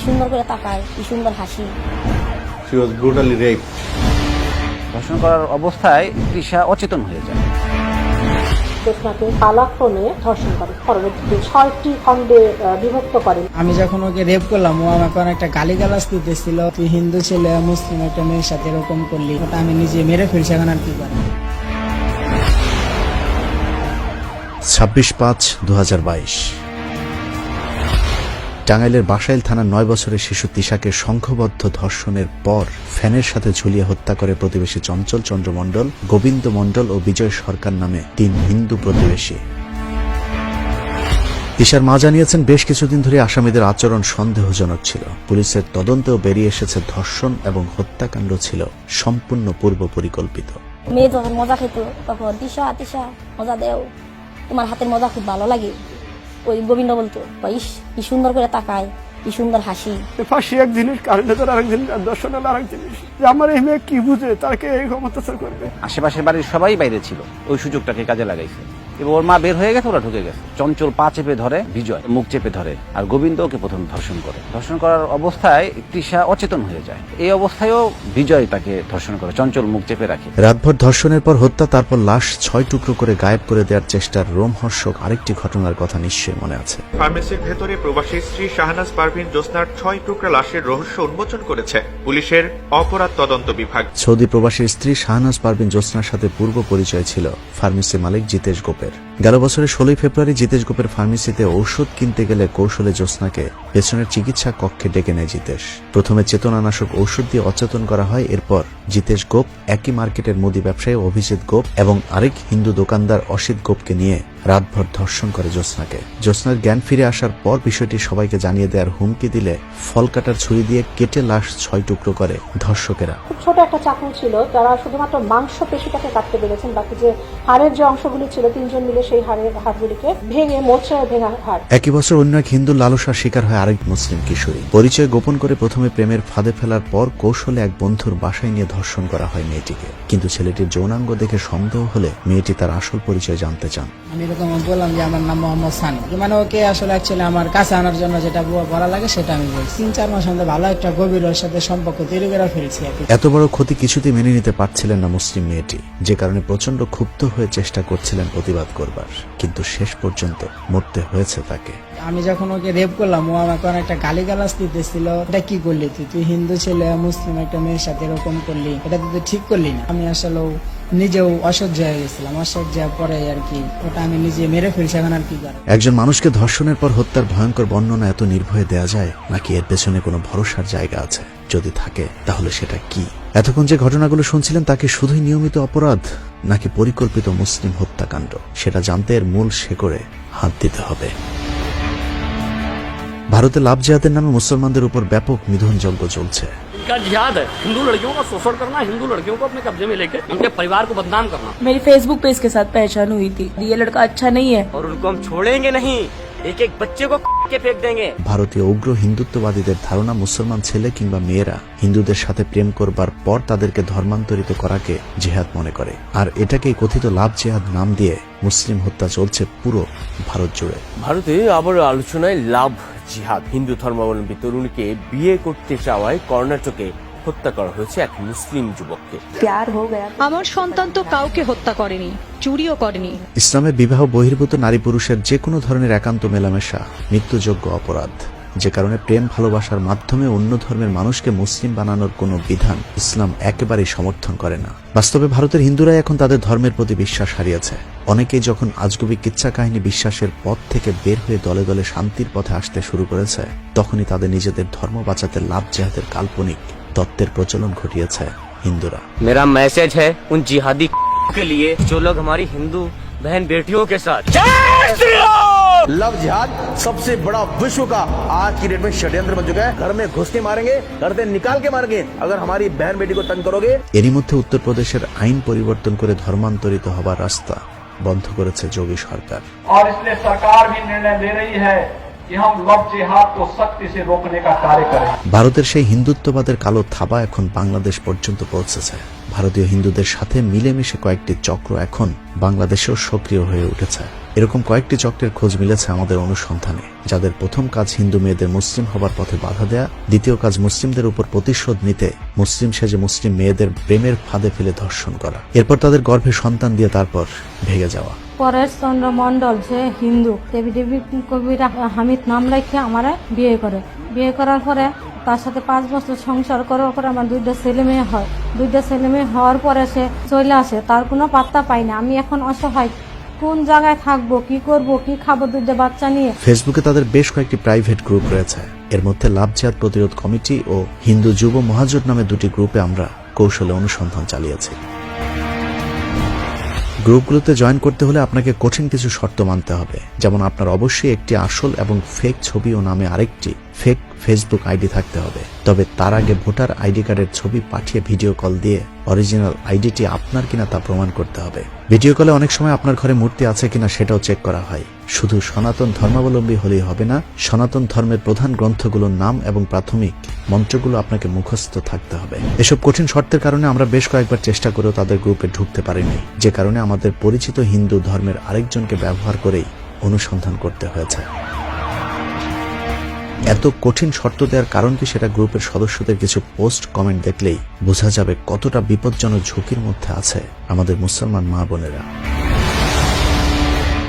সুন্দর করে তাকায়, কি সুন্দর হাসি। She was brutally raped. ধর্ষণ করার অবস্থায় তৃষা অচেতন হয়ে যায়। জোৎস্নাকে পালাক্রমে ধর্ষণ করে, পরবর্তীতে 6টি খণ্ডে বিভক্ত করেন। আমি যখন ওকে রেপ করলাম, ও আমাকে অনেকটা গালিগালাজ দিতেছিল, তুই হিন্দু ছেলে মুসলিম একটা মেয়ের সাথে এরকম করলি, ওটা আমি নিজে মেরে ফেলছি, এখন আর কি করি। 26/5/2022 টাঙ্গাইলের বাসাইল থানার 9 বছরের শিশু তিশাকে সংঘবদ্ধ ধর্ষণের পর ফ্যানের সাথে ঝুলিয়ে হত্যা করে প্রতিবেশী চঞ্চল চন্দ্র মণ্ডল, গোবিন্দ মণ্ডল ও বিজয় সরকার নামে 3 হিন্দু প্রতিবেশী। তিশার মা জানিয়েছেন, বেশ কিছুদিন ধরে আসামিদের আচরণ সন্দেহজনক ছিল। পুলিশের তদন্তেও বেরিয়ে এসেছে ধর্ষণ এবং হত্যাকাণ্ড ছিল সম্পূর্ণ পূর্ব পরিকল্পিত। মেয়ে যখন মজা খেত তখন তিশা তিশা মজা দেও, তোমার হাতের মজা খুব ভালো লাগে। ওই গোবিন্দ বলতো, ইস কি সুন্দর করে তাকায়, কি সুন্দর হাসি। ফাঁসি এক জিনিস, কারণের আরেক জিনিস, দর্শন হলো আরেক জিনিস। যে আমার এই মেয়ে কি বুঝে তাকে এই ক্ষমতাচার করবে। আশেপাশের বাড়ির সবাই বাইরে ছিল, ওই সুযোগটাকে কাজে লাগাইছে। এবার ওর মা বের হয়ে গেছে, ওরা ঢুকে গেছে। চঞ্চল পা চেপে ধরে, বিজয় মুখ চেপে ধরে, আর গোবিন্দ ওকে প্রথম ধর্ষণ করে। ধর্ষণ করার অবস্থায় তৃষা অচেতন হয়ে যায়। এই অবস্থায়ও বিজয় তাকে ধর্ষণ করে, চঞ্চল মুখ চেপে রাখে। রাতভর ধর্ষণের পর হত্যা, তারপর লাশ 6 টুকরো করে গায়েব করে দেওয়ার চেষ্টার রোমহর্ষক আরেকটি ঘটনার কথা নিশ্চয়ই মনে আছে। ফার্মেসির ভেতরে প্রবাসী স্ত্রী শাহনাজ পারভিন জোৎস্নার 6 টুকরা লাশের রহস্য উন্মোচন করেছে পুলিশের অপরাধ তদন্ত বিভাগ। সৌদি প্রবাসীর স্ত্রী শাহনাজ পারভিন জোৎস্নার সাথে পূর্ব পরিচয় ছিল ফার্মেসি মালিক জিতেশ গোপের। গেল বছরের 16 ফেব্রুয়ারি জিতেশ গোপের ফার্মেসিতে ঔষধ কিনতে গেলে কৌশলে জোৎস্নাকে পেছনের চিকিৎসা কক্ষে ডেকে নেয় জিতেশ। প্রথমে চেতনানাশক ঔষধ দিয়ে অচেতন করা হয়। এরপর জিতেশ গোপ একই মার্কেটের মুদি ব্যবসায়ী অভিজিৎ গোপ এবং আরেক হিন্দু দোকানদার অসিত গোপকে নিয়ে রাতভর ধর্ষণ করে জোৎস্নাকে। জোৎস্নার জ্ঞান ফিরে আসার পর বিষয়টি সবাইকে জানিয়ে দেওয়ার হুমকি দিলে ফল কাটার ছুরি দিয়ে কেটে লাশ 6 টুকরো করে ধর্ষকেরা। খুব ছোট একটা চাকু ছিল, তারা শুধুমাত্র মাংস পেশিটাকে কাটতে পেরেছেন, বাকি যে হাড়ের যে অংশগুলি ছিল 3 জন মিলে সেই হাড়গুলিকে ভেঙে মোচড়ে ভেঙা হাড়। একই বছর অন্য এক হিন্দু লালসার শিকার হয় আরেক মুসলিম কিশোরী। পরিচয় গোপন করে প্রথমে প্রেমের ফাঁদে ফেলার পর কৌশলে এক বন্ধুর বাসায় নিয়ে ধর্ষণ করা হয় মেয়েটিকে। কিন্তু ছেলেটির যৌনাঙ্গ দেখে সন্দেহ হলে মেয়েটি তার আসল পরিচয় জানতে চান। আমি এরকম বললাম যে আমার নাম মোহাম্মদ সানি, মানে ওকে আসলে অ্যাকচুয়ালি আমার কাছে আনার জন্য যেটা বলা লাগে সেটা আমি বলছি। 3-4 মাস মধ্যে ভালো একটা গভীর ওর সাথে সম্পর্ক তৈরি করে ফেলছি। এত বড় ক্ষতি কিছুতেই মেনে নিতে পারছিলেন না মুসলিম মেয়েটি, যে কারণে প্রচন্ড ক্ষুব্ধ হয়ে চেষ্টা করছিলেন প্রতিবাদ করবার, কিন্তু শেষ পর্যন্ত মরতে হয়েছে তাকে। আমি যখন ওকে রেপ করলাম, ও আমাকে অনেকটা গালিগালাজ দিতেছিল, এটা কি করলি তুই হিন্দু ছেলে মুসলিম একটা মেয়ের সাথে এরকম করলি, এটা তুই ঠিক করলি না। আমি আসলে নিজেও অসহ্য হয়ে গেছিলাম, অসহ্য পরে আর কি ওটা আমি নিজে মেরে ফেলছি, এখন আর কি করি। একজন মানুষকে ধর্ষণের পর হত্যার ভয়ঙ্কর বর্ণনা এত নির্ভয়ে দেয়া যায়, নাকি এর পেছনে কোনো ভরসার জায়গা আছে? যদি থাকে তাহলে সেটা কি? এতক্ষণ যে ঘটনাগুলো শুনছিলেন তা কি শুধুই নিয়মিত অপরাধ, নাকি পরিকল্পিত মুসলিম হত্যাকাণ্ড? সেটা জানতে এর মূল শেকড়ে হাত দিতে হবে। ভারতে লাভ জিহাদের নামে মুসলমানদের উপর ব্যাপক নিধনযজ্ঞ চলছে। का जिहाद है हिंदू लड़कियों का शोषण करना, हिंदू लड़कियों को अपने कब्जे में लेकर उनके परिवार को बदनाम करना। मेरी फेसबुक पे इसके साथ पहचान हुई थी, ये लड़का अच्छा नहीं है और उनको हम छोड़ेंगे नहीं, एक एक बच्चे को के फेंक देंगे। ভারতীয় উগ্র হিন্দুত্ববাদীদের ধারণা, মুসলমান ছেলে কিংবা মেয়েরা হিন্দুদের সাথে প্রেম করবার পর তাদেরকে ধর্মান্তরিত করাকে জিহাদ মনে করে, আর এটাকে কথিত লাভ জিহাদ নাম দিয়ে মুসলিম হত্যা চলছে পুরো ভারত জুড়ে। ভারতে আবার আলোচনায় লাভ জিহাদ। হিন্দু ধর্মাবলম্বী তরুণীকে বিয়ে করতে চাওয়ায় কর্ণাটকে হত্যা করা হয়েছে এক মুসলিম যুবককে। আমার সন্তান তো কাউকে হত্যা করেনি, চুরিও করেনি। ইসলামে বিবাহ বহির্ভূত নারী পুরুষের যে কোনো ধরনের একান্ত মেলামেশা মৃত্যুযোগ্য অপরাধ, যে কারণে প্রেম ভালোবাসার মাধ্যমে অন্য ধর্মের মানুষকে মুসলিম বানানোর কোনো বিধান ইসলাম একেবারেই সমর্থন করে না। বাস্তবে ভারতের হিন্দুরাই এখন তাদের ধর্মের প্রতি বিশ্বাস হারিয়েছে। অনেকেই যখন আজগুবি কিচ্ছা কাহিনী বিশ্বাসের পথ থেকে বের হয়ে দলে দলে শান্তির পথে আসতে শুরু করেছে, তখনই তাদের নিজেদের ধর্ম বাঁচাতে লাভ জিহাদের কাল্পনিক তত্ত্বের প্রচলন ঘটিয়েছে হিন্দুরা। मेरा मैसेज है उन जिहादी के लिए जो लोग हमारी हिंदू बहन बेटियों के साथ। लव जिहाद सबसे बड़ा विश्व का आज की डेट में षड्यंत्र बन चुका है। घर में घुस के मारेंगे, घर से निकाल के मारेंगे अगर हमारी बहन बेटी को तंग करोगे। এরই মধ্যে উত্তরপ্রদেশের আইন পরিবর্তন করে ধর্মান্তরিত হবার রাস্তা বন্ধ করেছে যোগী সরকার। और इसलिए सरकार भी निर्णय ले रही है कि हम लव जिहाद को सख्ती से रोकने का कार्य करें। ভারতের সেই হিন্দুত্ববাদের কালো থাবা এখন বাংলাদেশ পর্যন্ত পৌঁছেছে। ভারতীয় হিন্দুদের সাথে মিলেমিশে কয়েকটি চক্র এখন বাংলাদেশেও সক্রিয় হয়ে উঠেছে। এরকম কয়েকটি চক্রের খোঁজ মিলেছে আমাদের অনুসন্ধানে, যাদের প্রথম কাজ হিন্দু মেয়েদের মুসলিম হবার পথে বাধা দেয়া, দ্বিতীয় কাজ মুসলিমদের উপর প্রতিশোধ নিতে মুসলিম সেজে মুসলিম মেয়েদের প্রেমের ফাঁদে ফেলে ধর্ষণ করা, এরপর তাদের গর্ভে সন্তান দিয়ে তারপর ভেগে যাওয়া। পরেশ চন্দ্র মন্ডল যে হিন্দু, দেবী দেবী কবির হামিদ নাম রেখে আমার বিয়ে করে। বিয়ে করার পরে তার সাথে 5 বছর সংসার করার পরে আমার 2টা ছেলে মেয়ে হয়। 2টা ছেলে মেয়ে হওয়ার পরে সে চলে আসে, তার কোনো পাত্তা পাই না। আমি এখন অসহায়, কোন জায়গায় থাকবো, কি করব, কি খাবো 2টা বাচ্চা নিয়ে। ফেসবুকে তাদের বেশ কয়েকটি প্রাইভেট গ্রুপ রয়েছে। এর মধ্যে লাভ জিহাদ প্রতিরোধ কমিটি ও হিন্দু যুব মহাজোট নামে 2টি গ্রুপে আমরা কৌশলে অনুসন্ধান চালিয়েছি। গ্রুপগুলোতে জয়েন করতে হলে আপনাকে কঠিন কিছু শর্ত মানতে হবে, যেমন আপনার অবশ্যই একটি আসল এবং ফেক ছবি ও নামে আরেকটি ফেক ফেসবুক আইডি থাকতে হবে। তবে তার আগে ভোটার আইডি কার্ডের ছবি পাঠিয়ে ভিডিও কল দিয়ে অরিজিনাল আইডিটি আপনার কিনা তা প্রমাণ করতে হবে। ভিডিও কলে অনেক সময় আপনার ঘরে মূর্তি আছে কিনা সেটাও চেক করা হয়। শুধু সনাতন ধর্মাবলম্বী হলেই হবে না, সনাতন ধর্মের প্রধান গ্রন্থগুলোর নাম এবং প্রাথমিক মন্ত্রগুলো আপনাকে মুখস্থ থাকতে হবে। এসব কঠিন শর্তের কারণে আমরা বেশ কয়েকবার চেষ্টা করেও তাদের গ্রুপে ঢুকতে পারিনি, যে কারণে আমাদের পরিচিত হিন্দু ধর্মের আরেকজনকে ব্যবহার করেই অনুসন্ধান করতে হয়েছে। এত কঠিন শর্ত দেওয়ার কারণ কি সেটা গ্রুপের সদস্যদের কিছু পোস্ট কমেন্ট দেখলেই বোঝা যাবে কতটা বিপজ্জনক ঝুঁকির মধ্যে আছে আমাদের মুসলমান মা বোনেরা।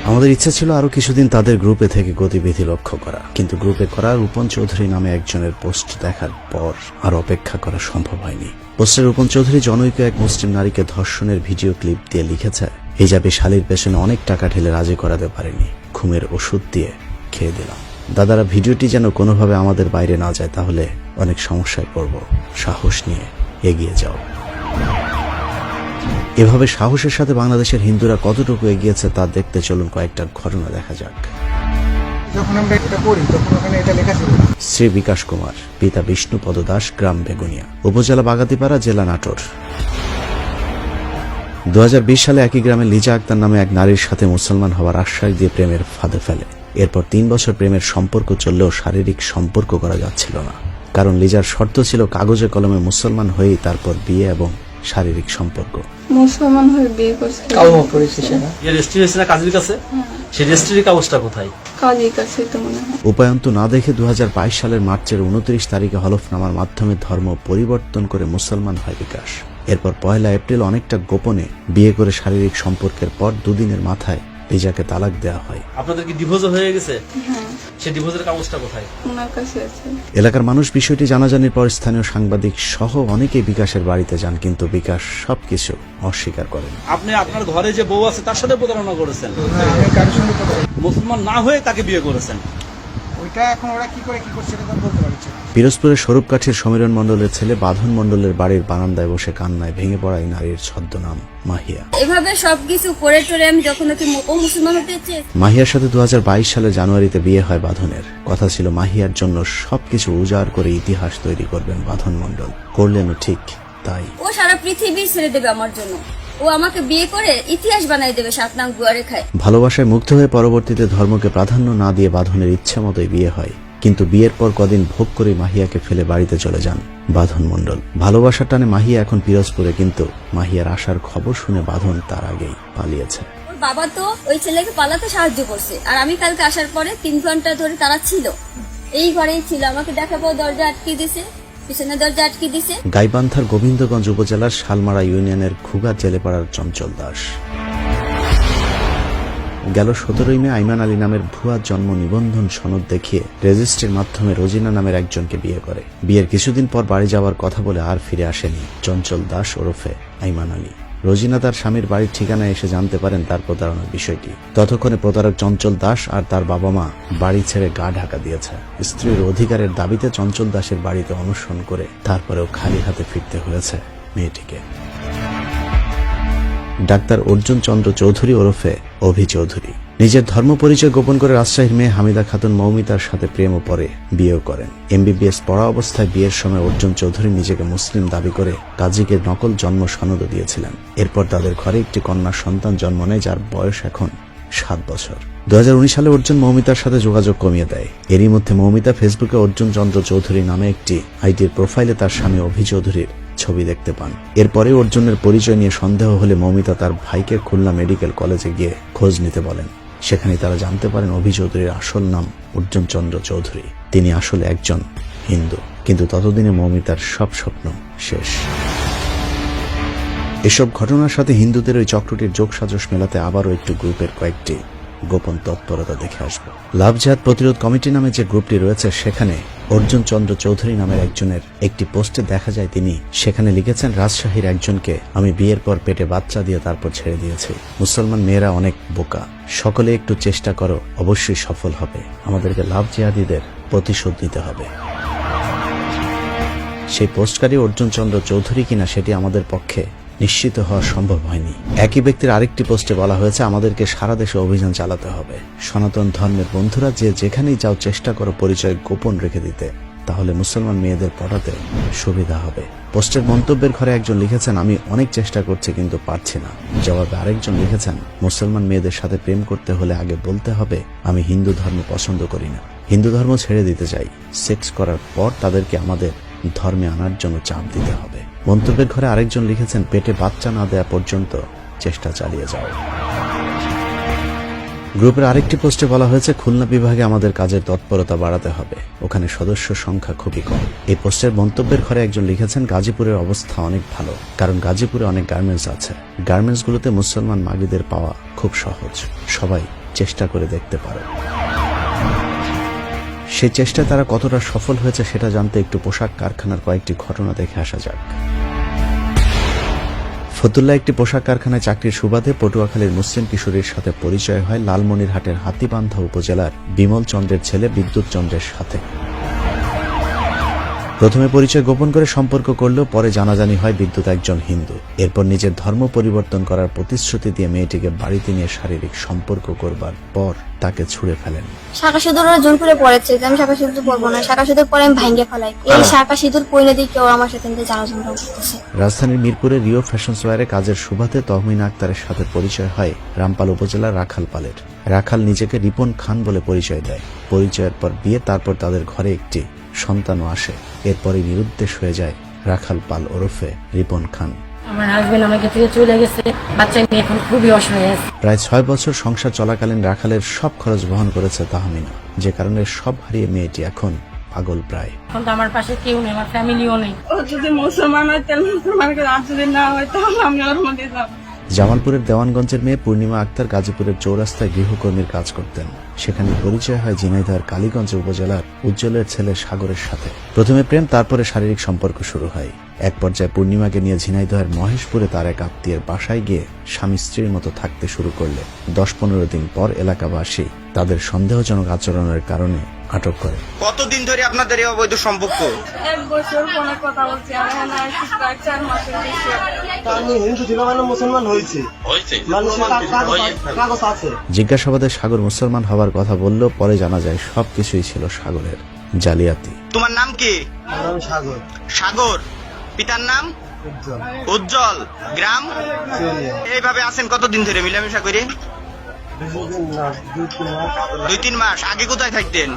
আমাদের ইচ্ছা ছিল আরো কিছুদিন তাদের গ্রুপে থেকে গতিবিধি লক্ষ্য করা, কিন্তু গ্রুপে করা রূপন চৌধুরী নামে একজনের পোস্ট দেখার পর আর অপেক্ষা করা সম্ভব হয়নি। পোস্টে রূপন চৌধুরী জনৈক এক মুসলিম নারীকে ধর্ষণের ভিডিও ক্লিপ দিয়ে লিখেছে, হিজাবি শালীর পেছনে অনেক টাকা ঢেলে রাজি করাতে পারেনি, ঘুমের ওষুধ দিয়ে খেয়ে দিলাম। দাদারা, ভিডিওটি যেন কোনোভাবে আমাদের বাইরে না যায়, তাহলে অনেক সমস্যায় পড়ব। সাহস নিয়ে এগিয়ে যাও। এভাবে সাহসের সাথে বাংলাদেশের হিন্দুরা কতটুকু এগিয়েছে তা দেখতে চলুন কয়েকটা ঘটনা দেখা যাক। যখন আমরা এটা পড়ি তখন ওখানে এটা লেখা ছিল। শ্রী বিকাশ কুমার, পিতা বিষ্ণুপদ দাস, গ্রাম বেগুনিয়া, উপজেলা বাগাতিপাড়া, জেলা নাটোর। 2020 সালে একই গ্রামে লিজা আক্তার নামে এক নারীর সাথে মুসলমান হওয়ার আশ্বাস দিয়ে প্রেমের ফাঁদে ফেলে। এরপর 3 বছর প্রেমের সম্পর্ক চললেও শারীরিক সম্পর্ক করা যাচ্ছিল না, কারণ লিজার শর্ত ছিল কাগজে কলমে মুসলমান হয়েই তারপর বিয়ে এবং শারীরিক সম্পর্ক। মুসলমান হয়ে বিয়ে করছে, কালমা পড়েছে সেটা। ये রেজিস্ট্রি হয়েছে না কাজীর কাছে? সেই রেজিস্ট্রির কাগজটা কোথায়? কাজীর কাছে তো মনে হয়। উপায়ন্ত না দেখে 2022 সালের মার্চের 29 তারিখে হলফনামার মাধ্যমে ধর্ম পরিবর্তন করে মুসলমান হয় বিকাশ। এরপর 1 এপ্রিল অনেকটা গোপনে বিয়ে করে শারীরিক সম্পর্কের পর 2 দিনের মাথায় লিজাকে তালাক দেওয়া হয়। আপনাদের কি ডিভোর্স হয়ে গেছে? হ্যাঁ, সেই ডিভোর্সের কাগজটা কোথায়? ওনার কাছে আছে। এলাকার মানুষ বিষয়টি জানাজানির পর স্থানীয় সাংবাদিক সহ অনেকেই বিকাশের বাড়িতে যান, কিন্তু বিকাশ সবকিছু অস্বীকার করেন। আপনি আপনার ঘরে যে বউ আছে তার সাথে প্রতারণা করেছেন, মুসলমান না হয়ে তাকে বিয়ে করেছেন। ওইটা এখন ওরা কি করে কি করছে এটা বলতে পারছি না। পিরোজপুরের স্বরূপকাঠির সমীরণ মণ্ডলের ছেলে বাঁধন মণ্ডলের বাড়ির বারান্দায় বসে কান্নায় ভেঙে পড়া এই নারীর ছদ্মনাম মাহিয়া। এভাবে সবকিছু করে টরে আমি যখন ও মুসলমান হতে চেয়ে মাহিয়ার সাথে 2022 সালের জানুয়ারিতে বিয়ে হয় বাঁধনের। কথা ছিল মাহিয়ার জন্য সবকিছু উজাড় করে ইতিহাস তৈরি করবেন বাঁধন মণ্ডল। করলেনও ঠিক তাই। ও সারা পৃথিবী ছেড়ে দেবে আমার জন্য, ও আমাকে বিয়ে করে ইতিহাস বানাই দেবে, 7 নাম গুয়ারে খায়। ভালোবাসায় মুগ্ধ হয়ে পরবর্তীতে ধর্মকে প্রাধান্য না দিয়ে বাঁধনের ইচ্ছে মতোই বিয়ে হয়, কিন্তু বিয়ের পর কদিন ভোগ করে মাহিয়াকে ফেলে বাড়িতে চলে যান বাঁধন মণ্ডল। ভালোবাসার টানে মাহিয়া এখন পিরোজপুরে, কিন্তু মাহিয়ার আসার খবর শুনে বাঁধন তার আগেই পালিয়েছে। ওর বাবা তো ওই ছেলেকে পালাতে সাহায্য করছে, আর আমি কালকে আসার পরে 3 ঘন্টা ধরে তারা ছিল এই ঘরেই ছিল। আমাকে দেখাবো দরজা আটকে দিছে, পিছনে দরজা আটকে দিছে। গাইবান্ধার গোবিন্দগঞ্জ উপজেলার শালমারা ইউনিয়নের খুগা জেলেপাড়ার চঞ্চল দাস। গেল 17 মে আইমান আলী নামের ভুয়া জন্ম নিবন্ধন সনদ দেখিয়ে রেজিস্ট্রির মাধ্যমে রোজিনা নামের একজনকে বিয়ে করে। বিয়ের কিছুদিন পর বাড়ি যাওয়ার কথা বলে আর ফিরে আসেনি চঞ্চল দাস ওরফে আইমান আলী। রোজিনা তার স্বামীর বাড়ির ঠিকানায় এসে জানতে পারেন তার প্রতারণার বিষয়টি। ততক্ষণে প্রতারক চঞ্চল দাস আর তার বাবা মা বাড়ি ছেড়ে গা ঢাকা দিয়েছে। স্ত্রীর অধিকারের দাবিতে চঞ্চল দাসের বাড়িতে অনশন করে তারপরেও খালি হাতে ফিরতে হয়েছে মেয়েটিকে। ডাক্তার অর্জুন চন্দ্র চৌধুরী ওরফে অভি চৌধুরী নিজের ধর্ম পরিচয় গোপন করে রাজশাহীর মেয়ে হামিদা খাতুন মৌমিতার সাথে প্রেম ও পরে বিয়েও করেন। MBBS পড়া অবস্থায় বিয়ের সময় অর্জুন চৌধুরী নিজেকে মুসলিম দাবি করে কাজীকে নকল জন্ম সনদও দিয়েছিলেন। এরপর তাদের ঘরে একটি কন্যা সন্তান জন্ম নেয়, যার বয়স এখন 7 বছর। 2019 সালে অর্জুন মৌমিতার সাথে যোগাযোগ কমিয়ে দেয়। এরই মধ্যে মৌমিতা ফেসবুকে অর্জুন চন্দ্র চৌধুরী নামে একটি আইডির প্রোফাইলে তার স্বামী অভি চৌধুরীর ছবি দেখতে পান। এরপরে অর্জুনের পরিচয় নিয়ে সন্দেহ হলে মৌমিতা তার ভাইকে খুলনা মেডিকেল কলেজে গিয়ে খোঁজ নিতে বলেন। সেখানে তারা জানতে পারেন অভি চৌধুরীর আসল নাম অর্জুন চন্দ্র চৌধুরী। তিনি আসলে একজন হিন্দু, কিন্তু ততদিনে মৌমিতার সব স্বপ্ন শেষ। এসব ঘটনার সাথে হিন্দুদের ওই চক্রটির যোগসাজশ মেলাতে আবারও একটু গ্রুপের কয়েকটি গোপন তৎপরতা দেখে আসব। লাভ জিহাদ প্রতিরোধ কমিটি নামে যে গ্রুপটি রয়েছে সেখানে অর্জুন চন্দ্র চৌধুরী নামের একজনের একটি পোস্টে দেখা যায় তিনি সেখানে লিখেছেন, রাজশাহীর একজনকে আমি বিয়ের পর পেটে বাচ্চা দিয়ে তারপর ছেড়ে দিয়েছি। মুসলমান মেয়েরা অনেক বোকা, সকলে একটু চেষ্টা করো, অবশ্যই সফল হবে। আমাদেরকে লাভ জিহাদীদের প্রতিশোধ নিতে হবে। সেই পোস্টকারী অর্জুন চন্দ্র চৌধুরী কিনা সেটি আমাদের পক্ষে নিশ্চিত হওয়া সম্ভব হয়নি। একই ব্যক্তির আরেকটি পোস্টে বলা হয়েছে, আমাদেরকে সারা দেশে অভিযান চালাতে হবে। সনাতন ধর্মের বন্ধুরা যে যেখানেই যাও চেষ্টা করো পরিচয় গোপন রেখে দিতে, তাহলে মুসলমান মেয়েদের পড়াতে সুবিধা হবে। পোস্টের মন্তব্যের ঘরে একজন লিখেছেন, আমি অনেক চেষ্টা করছি কিন্তু পারছি না। জবাবে আরেকজন লিখেছেন, মুসলমান মেয়েদের সাথে প্রেম করতে হলে আগে বলতে হবে আমি হিন্দু ধর্ম পছন্দ করি না, হিন্দু ধর্ম ছেড়ে দিতে চাই। সেক্স করার পর তাদেরকে আমাদের ধর্মে আনার জন্য চাপ দিতে হবে। মন্তব্যের ঘরে আরেকজন লিখেছেন, পেটে বাচ্চা না দেয়া পর্যন্ত চেষ্টা চালিয়ে যাও। গ্রুপের আরেকটি পোস্টে বলা হয়েছে, খুলনা বিভাগে আমাদের কাজের তৎপরতা বাড়াতে হবে, ওখানে সদস্য সংখ্যা খুবই কম। এই পোস্টের মন্তব্যের ঘরে একজন লিখেছেন, গাজীপুরের অবস্থা অনেক ভালো, কারণ গাজীপুরে অনেক গার্মেন্টস আছে। গার্মেন্টসগুলোতে মুসলমান মাগিদের পাওয়া খুব সহজ, সবাই চেষ্টা করে দেখতে পারে। সেই চেষ্টায় তারা কতটা সফল হয়েছে সেটা জানতে একটু পোশাক কারখানার কয়েকটি ঘটনা দেখে আসা যাক। ফতুল্লা একটি পোশাক কারখানায় চাকরির সুবাদে পটুয়াখালীর মুসলিম কিশোরীর সাথে পরিচয় হয় লালমনিরহাটের হাতীবান্ধা উপজেলার বিমল চন্দ্রের ছেলে বিদ্যুৎ চন্দ্রের সাথে। প্রথমে পরিচয় গোপন করে সম্পর্ক করলেও পরে জানাজানি হয় বিদ্যুৎ একজন হিন্দু। এরপর নিজের ধর্ম পরিবর্তন করার প্রতিশ্রুতি দিয়ে মেয়েটিকে বাড়িতে নিয়ে শারীরিক সম্পর্ক করবার পর তাকে ছুঁড়ে ফেলেন। শাঁখা সিঁদুর জোর করে পড়েছে যে আমি শাঁখা সিঁদুর পরবো না, শাঁখা সিঁদুর পরে আমি ভাঙ্গে ফেলাই। এই শাঁখা সিঁদুর পরে দিয়ে কেউ আমার সাথে জানাজানি করতেছে। রাজধানীর মিরপুরের রিও ফ্যাশন সোয়ারে কাজের সুবাদে তহমিনা আক্তারের সাথে পরিচয় হয় রামপাল উপজেলার রাখাল পালের। রাখাল নিজেকে রিপন খান বলে পরিচয় দেয়। পরিচয়ের পর বিয়ে, তারপর তাদের ঘরে একটি সন্তানও আসে। এরপরই নিরুদ্দেশ হয়ে যায় রাখাল পাল ওরফে রিপন খান। আমার হাজবেন্ড আমাকে থেকে চলে গেছে, বাচ্চা নিয়ে এখন খুবই অসহায় আছে। প্রায় 6 বছর সংসার চলাকালীন রাখালের সব খরচ বহন করেছে তাহমিনা, যে কারণে সব হারিয়ে মেয়েটি এখন পাগল প্রায়। এখন তো আমার পাশে কেউ নেই, আমার ফ্যামিলিও নেই। ও যদি মুসলমান হয় তাহলে মুসলমানকে, আর যদি না হয় তাহলে আমি ওর মধ্যে যাব। জামালপুরের দেওয়ানগঞ্জের মেয়ে পূর্ণিমা আক্তার গাজীপুরের চৌরাস্তায় গৃহকর্মীর কাজ করতেন। সেখানে পরিচয় হয় ঝিনাইদহের কালীগঞ্জ উপজেলার উজ্জ্বলের ছেলে সাগরের সাথে। প্রথমে প্রেম, তারপরে শারীরিক সম্পর্ক শুরু হয়। এক পর্যায়ে পূর্ণিমাকে নিয়ে ঝিনাইদহের মহেশপুরে তার এক আত্মীয়ের বাসায় গিয়ে স্বামী স্ত্রীর মতো থাকতে শুরু করলে 10-15 দিন পর এলাকাবাসী তাদের সন্দেহজনক আচরণের কারণে আটক করে। কতদিন ধরে আপনাদের এই অবৈধ সম্পর্ক? 1 বছর ফোনে কথা বলছি, আর এখন আসছি প্রায় 4 মাসের বেশি। আমি হিন্দু ছিল মানে মুসলমান হয়েছে, কাগজ আছে। জিজ্ঞাসাবাদে সাগর মুসলমান হওয়ার কথা বললেও পরে জানা যায় সবকিছুই ছিল সাগরের জালিয়াতি। তোমার নাম কি? সাগর। সাগর। পিতার নাম? উজ্জ্বল। গ্রাম? এইভাবে আছেন কতদিন ধরে মিলামেশা করে? 2-3 মাস। আগে কোথায় থাকতেন?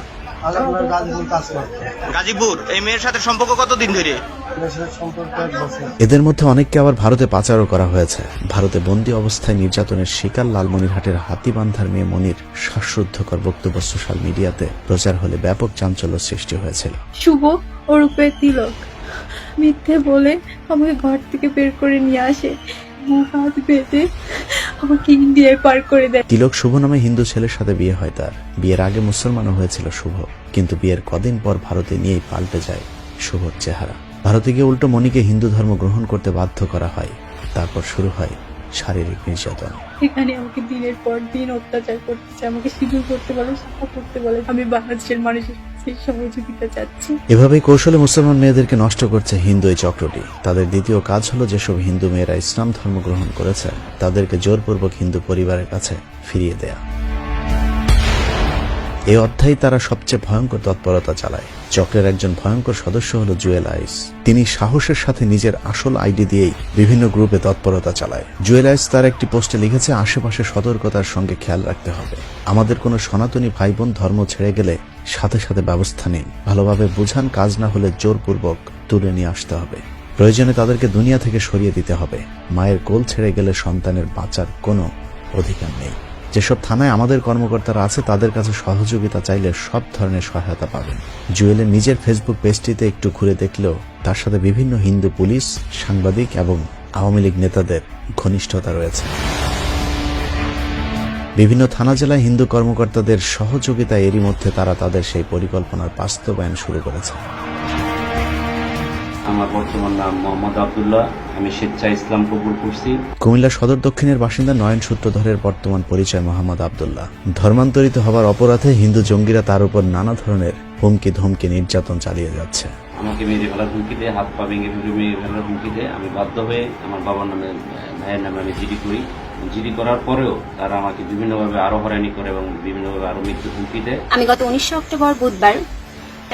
গাজীপুর। এই মেয়ের সাথে সম্পর্ক কতদিন ধরে? এদের মধ্যে অনেককে আবার ভারতে পাচারও করা হয়েছে। ভারতে বন্দী অবস্থায় নির্যাতনের শিকার লালমনিরহাটের হাতীবান্ধার মেয়ে মনির শ্বাসরুদ্ধকর বক্তব্য সোশ্যাল মিডিয়াতে প্রচার হলে ব্যাপক চাঞ্চল্য সৃষ্টি হয়েছিল। শুভ ওরূপে তিলক মিথ্যে বলে আমাকে ঘর থেকে বের করে নিয়ে আসে, মুখ হাত বেঁধে আমাকে ইন্ডিয়ায় পার করে দেয়। তিলক শুভ নামে হিন্দু ছেলের সাথে বিয়ে হয় তার। বিয়ের আগে মুসলমানও হয়েছিল শুভ, কিন্তু বিয়ের কদিন পর ভারতে নিয়েই পাল্টে যায় শুভর চেহারা। ভারতে গিয়ে উল্টো মনিকে হিন্দু ধর্ম গ্রহণ করতে বাধ্য করা হয়। তারপর শুরু হয় শারীরিক নির্যাতন। এখানে আমাকে দিনের পর দিন অত্যাচার করতেছে, আমাকে সিঁদুর করতে বলে, শাখা করতে বলে। আমি বাংলাদেশের মানুষের সহযোগিতা চাচ্ছি। এভাবেই কৌশলে মুসলমান মেয়েদেরকে নষ্ট করছে হিন্দু এই চক্রটি। তাদের দ্বিতীয় কাজ হলো যেসব হিন্দু মেয়েরা ইসলাম ধর্ম গ্রহণ করেছে তাদেরকে জোরপূর্বক হিন্দু পরিবারের কাছে ফিরিয়ে দেয়া। এই অধ্যায়ে তারা সবচেয়ে ভয়ঙ্কর তৎপরতা চালায়। চক্রের একজন ভয়ঙ্কর সদস্য হলো জুয়েল আইস। তিনি সাহসের সাথে নিজের আসল আইডি দিয়েই বিভিন্ন গ্রুপে তৎপরতা চালায়। জুয়েল আইস তার একটি পোস্টে লিখেছে, আশেপাশে সতর্কতার সঙ্গে খেয়াল রাখতে হবে। আমাদের কোনো সনাতনী ভাই বোন ধর্ম ছেড়ে গেলে সাথে সাথে ব্যবস্থা নিন। ভালোভাবে বুঝান, কাজ না হলে জোরপূর্বক তুলে নিয়ে আসতে হবে। প্রয়োজনে তাদেরকে দুনিয়া থেকে সরিয়ে দিতে হবে। মায়ের কোল ছেড়ে গেলে সন্তানের বাঁচার কোনো অধিকার নেই। যেসব থানায় আমাদের কর্মকর্তারা আছে তাদের কাছে সহযোগিতা চাইলে সব ধরনের সহায়তা পাবেন। জুয়েলের নিজের ফেসবুক পেজটিতে একটু ঘুরে দেখলেও তার সাথে বিভিন্ন হিন্দু পুলিশ, সাংবাদিক এবং আওয়ামী লীগ নেতাদের ঘনিষ্ঠতা রয়েছে। বিভিন্ন থানা জেলায় হিন্দু কর্মকর্তাদের সহযোগিতা এরই মধ্যে তারা তাদের সেই পরিকল্পনার বাস্তবায়ন শুরু করেছে। আমার বর্তমান নাম মোহাম্মদ আব্দুল্লাহ, আমি স্বেচ্ছায় ইসলাম কবুল করছি। কুমিল্লা সদর দক্ষিণের বাসিন্দা নয়ন সূত্রধরের বর্তমান পরিচয় মোহাম্মদ আব্দুল্লাহ। ধর্মান্তরিত হবার অপরাধে হিন্দু জঙ্গিরা তার উপর নানা ধরনের হুমকি ধমকি নির্যাতন চালিয়ে যাচ্ছে। আমাকে মেরে ফেলার হুমকি দেয়, হাত পা ভেঙে মেরে ফেলার হুমকি দেয়। আমি বাধ্য হয়ে আমার বাবার নামে, ভাইয়ের নামে আমি জিডি করি। জিডি করার পরেও তারা আমাকে বিভিন্নভাবে আরো হয়রানি করে এবং বিভিন্নভাবে আরো মৃত্যু হুমকি দেয়। আমি গত 19 অক্টোবর বুধবার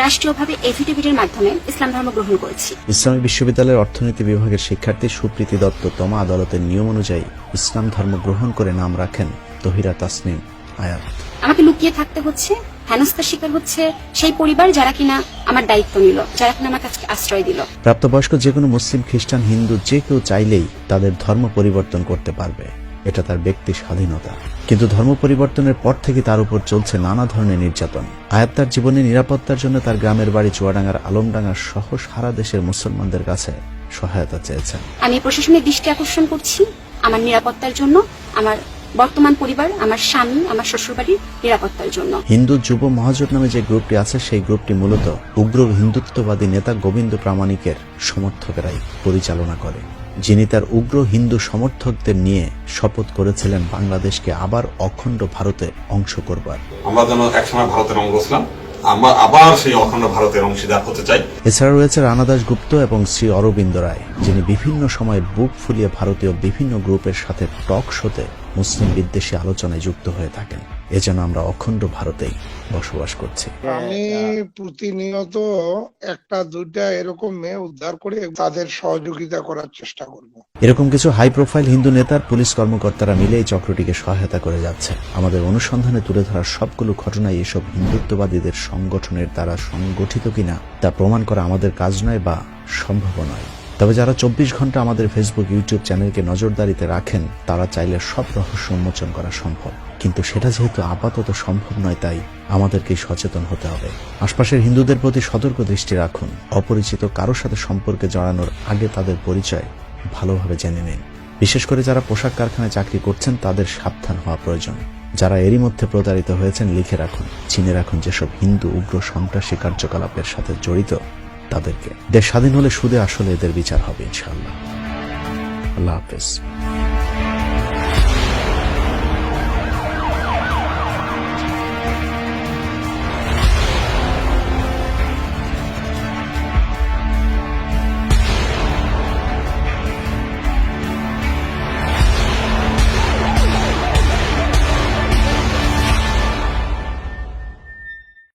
রাষ্ট্রীয়ভাবে এফিডেভিটের মাধ্যমে ইসলাম ধর্ম গ্রহণ করেছি। ইসলামী বিশ্ববিদ্যালয়ের অর্থনীতি বিভাগের শিক্ষার্থী সুপ্রীতি দত্ত তমা আদালতের নিয়ম অনুযায়ী ইসলাম ধর্ম গ্রহণ করে নাম রাখেন তহিরা তাসনিম আয়াত। আমাকে লুকিয়ে থাকতে হচ্ছে, হেনস্থার শিকার হচ্ছে সেই পরিবার যারা কিনা আমার দায়িত্ব নিল, যারা কিনা আমার কাছে আশ্রয় দিল। প্রাপ্তবয়স্ক যে কোনো মুসলিম, খ্রিস্টান, হিন্দু যে কেউ চাইলেই তাদের ধর্ম পরিবর্তন করতে পারবে, এটা তার ব্যক্তি স্বাধীনতা। কিন্তু ধর্ম পরিবর্তনের পর থেকে তার উপর চলছে নানা ধরনের নির্যাতন। আয়াত তার জীবনের নিরাপত্তার জন্য তার গ্রামের বাড়ি চুয়াডাঙ্গার আলমডাঙ্গা সহ সারা দেশের মুসলমানদের কাছে সহায়তা চেয়েছেন। আমি প্রশাসনের দৃষ্টি আকর্ষণ করছি আমার নিরাপত্তার জন্য, আমার বর্তমান পরিবার, আমার স্বামী, আমার শ্বশুরবাড়ির নিরাপত্তার জন্য। হিন্দু যুব মহাজোট নামে যে গ্রুপটি আছে সেই গ্রুপটি মূলত উগ্র হিন্দুত্ববাদী নেতা গোবিন্দ প্রামাণিকের সমর্থকেরাই পরিচালনা করে, যিনি তার উগ্র হিন্দু সমর্থকদের নিয়ে শপথ করেছিলেন বাংলাদেশকে আবার অখণ্ড ভারতে অংশ করবার। আমরা যেন একসময় ভারতের অঙ্গ ছিলাম, আমরা আবার সেই অখণ্ড ভারতের অংশীদার হতে চাই। এছাড়া রয়েছে রানা দাস গুপ্ত এবং শ্রী অরবিন্দ রায়, যিনি বিভিন্ন সময় বুক ফুলিয়ে ভারতীয় বিভিন্ন গ্রুপের সাথে টক শোতে মুসলিম বিদ্বেষী আলোচনায় যুক্ত হয়ে থাকেন। এজন্য আমরা অখণ্ড ভারতেই বসবাস করছি। আমি প্রতিনিয়ত একটা দুইটা এরকম মেয়ে উদ্ধার করে তাদের সহযোগিতা করার চেষ্টা করব। এরকম কিছু হাই প্রোফাইল হিন্দু নেতার পুলিশ কর্মকর্তারা মিলে এই চক্রটিকে সহায়তা করে যাচ্ছে। আমাদের অনুসন্ধানে তুলে ধরা সবগুলো ঘটনায় এসব হিন্দুত্ববাদীদের সংগঠনের দ্বারা সংগঠিত কিনা তা প্রমাণ করা আমাদের কাজ নয় বা সম্ভব নয়। তবে যারা 24 ঘন্টা আমাদের ফেসবুক, ইউটিউব চ্যানেলকে নজরদারিতে রাখেন তারা চাইলে সব রহস্য উন্মোচন করা সম্ভব। কিন্তু সেটা যেহেতু আপাতত সম্ভব নয়, তাই আমাদেরকে সচেতন হতে হবে। আশপাশের হিন্দুদের প্রতি সতর্ক দৃষ্টি রাখুন। অপরিচিত কারোর সাথে সম্পর্কে জড়ানোর আগে তাদের পরিচয় ভালোভাবে জেনে নিন। বিশেষ করে যারা পোশাক কারখানায় চাকরি করছেন তাদের সাবধান হওয়া প্রয়োজন। যারা এরই মধ্যে প্রতারিত হয়েছেন লিখে রাখুন, চিনে রাখুন যেসব হিন্দু উগ্র সন্ত্রাসী কার্যকলাপের সাথে জড়িত তাদেরকে। দেশ স্বাধীন হলে সুদে আসলে এদের বিচার হবে ইনশাআল্লাহ। আল্লাহ হাফেজ।